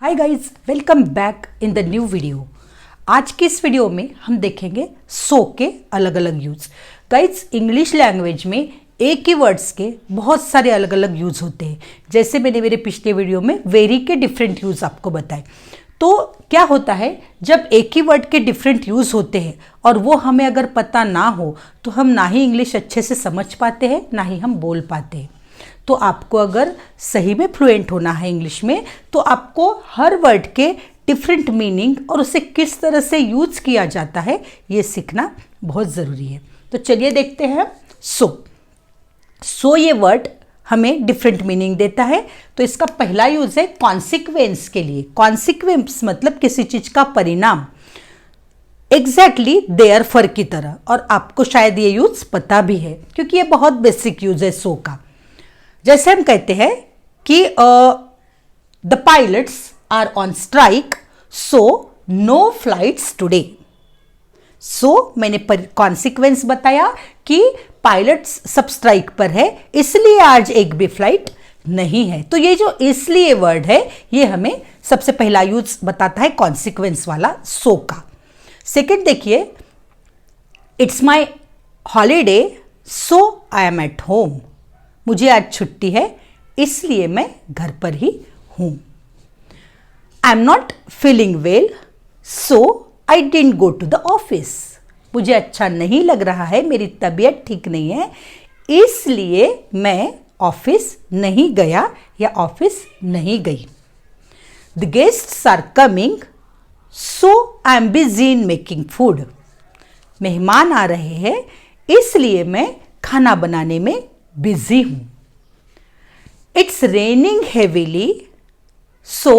Hi guys, welcome back in the new video. आज की इस वीडियो में हम देखेंगे सो के अलग अलग यूज। गाइज, इंग्लिश लैंग्वेज में एक ही वर्ड्स के बहुत सारे अलग अलग यूज होते हैं। जैसे मैंने मेरे पिछले वीडियो में वेरी के डिफरेंट यूज आपको बताए। तो क्या होता है, जब एक ही वर्ड के डिफरेंट यूज होते हैं और वो हमें अगर पता ना हो तो हम ना ही इंग्लिश अच्छे से समझ पाते हैं, ना ही हम बोल पाते हैं। तो आपको अगर सही में फ्लुएंट होना है इंग्लिश में, तो आपको हर वर्ड के डिफरेंट मीनिंग और उसे किस तरह से यूज किया जाता है ये सीखना बहुत ज़रूरी है। तो चलिए देखते हैं। सो ये वर्ड हमें डिफरेंट मीनिंग देता है। तो इसका पहला यूज है कॉन्सिक्वेंस के लिए। कॉन्सिक्वेंस मतलब किसी चीज का परिणाम, एग्जैक्टली देयरफॉर की तरह। और आपको शायद ये यूज पता भी है क्योंकि ये बहुत बेसिक यूज है सो का। जैसे हम कहते हैं कि the pilots are on strike so no flights today. So मैंने कॉन्सिक्वेंस बताया कि पायलट्स सब स्ट्राइक पर है, इसलिए आज एक भी फ्लाइट नहीं है। तो ये जो इसलिए वर्ड है ये हमें सबसे पहला यूज बताता है कॉन्सिक्वेंस वाला सो का। सेकंड देखिए, it's my holiday so I M at home. मुझे आज छुट्टी है इसलिए मैं घर पर ही हूं। I am not feeling well so I didn't go to the office. मुझे अच्छा नहीं लग रहा है, मेरी तबीयत ठीक नहीं है, इसलिए मैं ऑफिस नहीं गया या ऑफिस नहीं गई। The guests are coming so I am busy in making food. मेहमान आ रहे हैं इसलिए मैं खाना बनाने में बिजी हूं। It's raining heavily so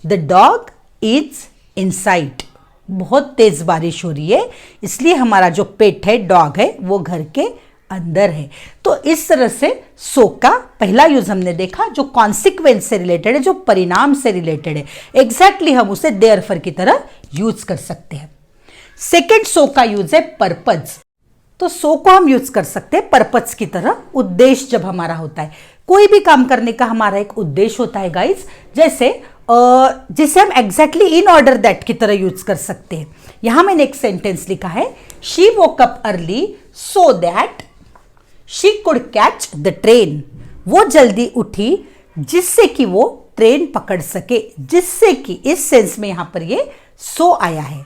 the dog is inside. बहुत तेज बारिश हो रही है इसलिए हमारा जो पेट है, डॉग है, वो घर के अंदर है। तो इस तरह से सो का पहला यूज हमने देखा जो कॉन्सिक्वेंस से रिलेटेड है, जो परिणाम से रिलेटेड है। एग्जैक्टली हम उसे देयरफॉर की तरह यूज कर सकते हैं। सेकेंड सो का यूज है पर्पज। तो सो को हम यूज कर सकते हैं पर्पज की तरह। उद्देश्य जब हमारा होता है, कोई भी काम करने का हमारा एक उद्देश्य होता है गाइस, जिसे हम एग्जैक्टली इन ऑर्डर दैट की तरह यूज कर सकते हैं। यहां मैंने एक सेंटेंस लिखा है, she woke up early so that she could catch the train. वो जल्दी उठी जिससे कि वो ट्रेन पकड़ सके। जिससे कि इस सेंस में यहां पर ये सो आया है।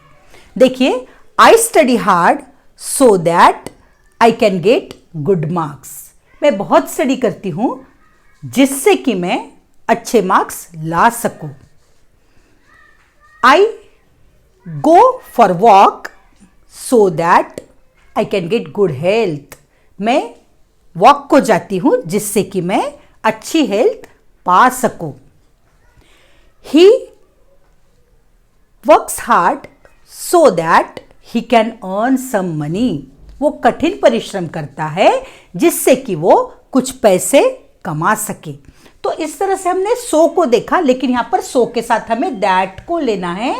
देखिए, I study hard so that I can get good marks. मैं बहुत स्टडी करती हूं जिससे कि मैं अच्छे मार्क्स ला सकूं। I go for walk so that I can get good health. मैं वॉक को जाती हूं जिससे कि मैं अच्छी हेल्थ पा सकूं। He works hard so that he can earn some money. वो कठिन परिश्रम करता है जिससे कि वो कुछ पैसे कमा सके। तो इस तरह से हमने सो को देखा, लेकिन यहां पर सो के साथ हमें दैट को लेना है,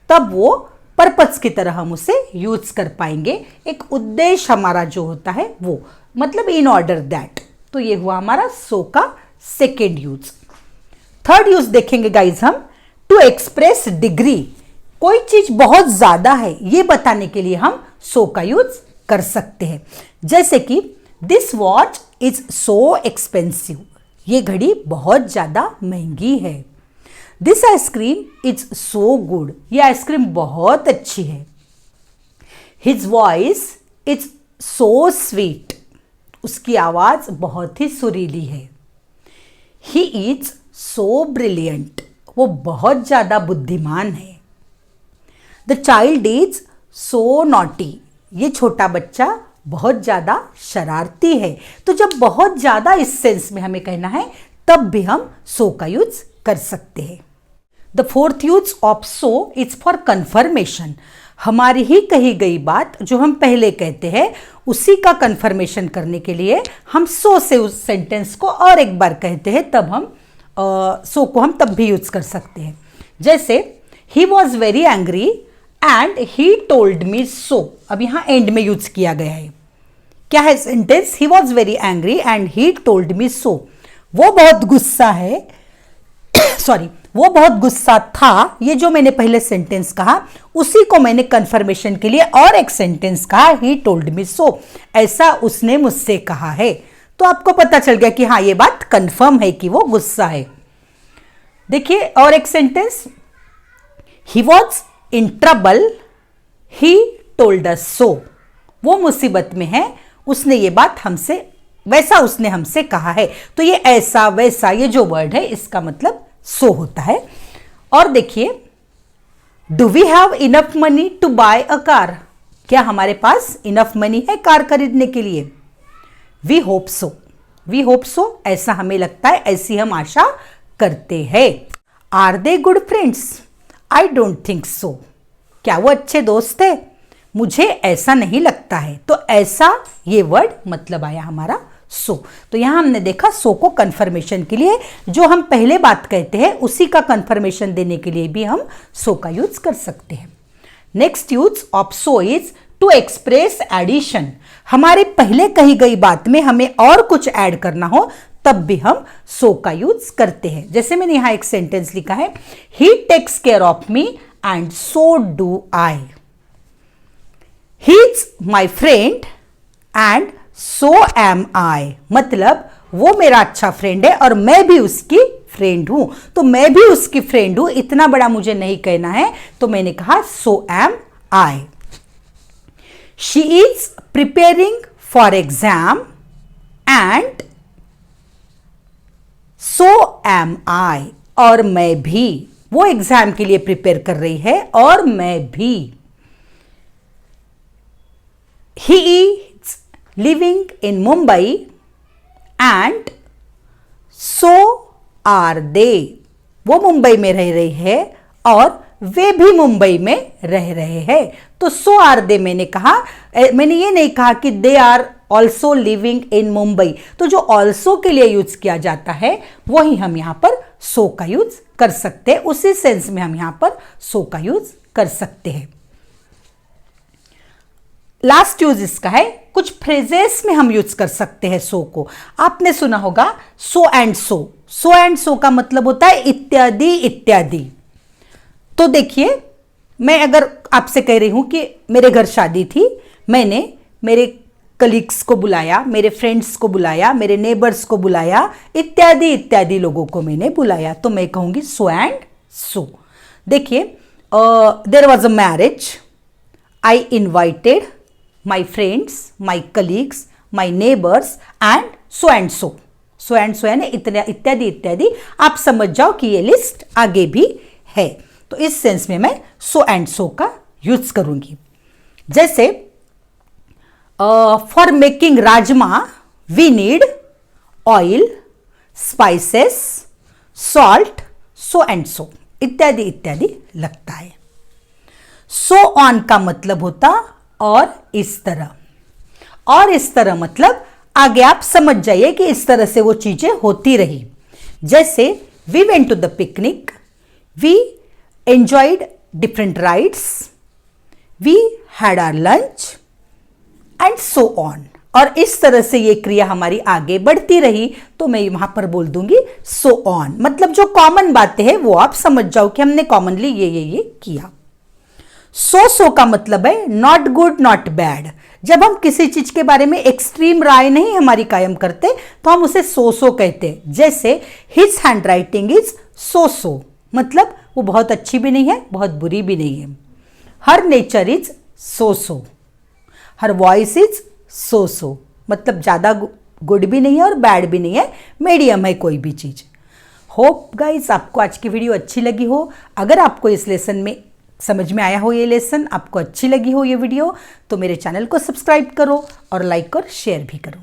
तब वो पर्पस की तरह हम उसे यूज कर पाएंगे। एक उद्देश्य हमारा जो होता है वो, मतलब इन ऑर्डर दैट। तो ये हुआ हमारा सो का सेकेंड यूज। थर्ड यूज देखेंगे गाइज हम, टू एक्सप्रेस डिग्री। कोई चीज बहुत ज्यादा है ये बताने के लिए हम सो का यूज कर सकते हैं। जैसे कि this watch is so expensive. ये घड़ी बहुत ज्यादा महंगी है। This ice cream is so good. ये आइसक्रीम बहुत अच्छी है। His voice is so sweet. उसकी आवाज बहुत ही सुरीली है। He is so brilliant. वो बहुत ज्यादा बुद्धिमान है। The child is so naughty. ये छोटा बच्चा बहुत ज्यादा शरारती है। तो जब बहुत ज्यादा इस सेंस में हमें कहना है तब भी हम सो का यूज कर सकते हैं। The fourth use of so is for confirmation. हमारी ही कही गई बात जो हम पहले कहते हैं उसी का कंफर्मेशन करने के लिए हम सो से उस सेंटेंस को और एक बार कहते हैं, तब हम सो को हम तब भी यूज कर सकते हैं। जैसे he was very angry and he told me so. अब यहां एंड में यूज किया गया है। क्या है sentence? He was very angry and he told me so. वो बहुत गुस्सा है सॉरी वो बहुत गुस्सा था, ये जो मैंने पहले सेंटेंस कहा उसी को मैंने कंफर्मेशन के लिए और एक सेंटेंस कहा, ही टोल्ड मी सो, ऐसा उसने मुझसे कहा है। तो आपको पता चल गया कि हाँ ये बात कंफर्म है कि वो गुस्सा है। देखिए और एक sentence, he was in trouble, he told us so, वो मुसीबत में है, उसने ये बात हमसे, वैसा उसने हमसे कहा है। तो ये ऐसा वैसा ये जो वर्ड है इसका मतलब सो होता है। और देखिए, do we have enough money to buy a car, क्या हमारे पास इनफ मनी है कार खरीदने के लिए? We hope so, we hope so, ऐसा हमें लगता है, ऐसी हम आशा करते हैं। Are they good friends, I don't think so, क्या वो अच्छे दोस्त है? मुझे ऐसा नहीं लगता है। तो ऐसा ये वर्ड मतलब आया हमारा सो। तो यहां हमने देखा सो को कंफर्मेशन के लिए, जो हम पहले बात कहते हैं उसी का कंफर्मेशन देने के लिए भी हम सो का यूज कर सकते हैं। Next use of so is to express addition. हमारे पहले कही गई बात में हमें और कुछ ऐड करना हो तब भी हम सो का यूज करते हैं। जैसे मैंने यहां एक सेंटेंस लिखा है, he takes care of me and so do I. He is my friend and so am I, मतलब वो मेरा अच्छा फ्रेंड है और मैं भी उसकी फ्रेंड हूं। तो मैं भी उसकी फ्रेंड हूं, इतना बड़ा मुझे नहीं कहना है, तो मैंने कहा so am I. She is preparing for exam and so am I, और मैं भी, वो एग्जाम के लिए प्रिपेयर कर रही है और मैं भी। He is living in Mumbai and so are they, वो मुंबई में रह रही है और वे भी मुंबई में रह रहे हैं। तो सो आर दे मैंने कहा, मैंने ये नहीं कहा कि they are also living in Mumbai. तो जो ऑल्सो के लिए यूज किया जाता है वही हम यहां पर सो का यूज कर सकते हैं, उसी सेंस में हम यहां पर सो का यूज कर सकते हैं। लास्ट यूज इसका है, कुछ फ्रेजेस में हम यूज कर सकते हैं सो को। आपने सुना होगा सो एंड सो, सो एंड सो का मतलब होता है इत्यादि इत्यादि। तो देखिए, मैं अगर आपसे कह रही हूं कि मेरे घर शादी थी, मैंने मेरे कलीग्स को बुलाया, मेरे फ्रेंड्स को बुलाया, मेरे नेबर्स को बुलाया, इत्यादि इत्यादि लोगों को मैंने बुलाया, तो मैं कहूंगी सो एंड सो। देखिए, there was a marriage, I invited my friends, my colleagues, my neighbors and so and so. So and so यानी इतने इत्यादि इत्यादि। आप समझ जाओ कि ये लिस्ट आगे भी है। तो इस सेंस में मैं so and so का यूज करूंगी। जैसे for making rajma we need oil, spices, salt, so and so, इत्यादि इत्यादि लगता है। सो ऑन का मतलब होता और इस तरह, और इस तरह मतलब आगे आप समझ जाइए कि इस तरह से वो चीजें होती रही। जैसे we went to the picnic, we enjoyed different rides, we had our lunch and so on. और इस तरह से ये क्रिया हमारी आगे बढ़ती रही, तो मैं वहां पर बोल दूंगी सो ऑन। मतलब जो कॉमन बातें हैं वो आप समझ जाओ कि हमने कॉमनली ये किया। सो का मतलब है नॉट गुड नॉट बैड। जब हम किसी चीज के बारे में एक्सट्रीम राय नहीं हमारी कायम करते तो हम उसे सो कहते हैं। जैसे his hand writing is so, मतलब वो बहुत अच्छी भी नहीं है बहुत बुरी भी नहीं है। Her nature is so, her voice is so, मतलब ज्यादा गुड भी नहीं है और बैड भी नहीं है, मीडियम है कोई भी चीज। होप गाइज आपको आज की वीडियो अच्छी लगी हो। अगर आपको इस लेसन में समझ में आया हो, ये लेसन आपको अच्छी लगी हो ये वीडियो, तो मेरे चैनल को सब्सक्राइब करो और लाइक और शेयर भी करो।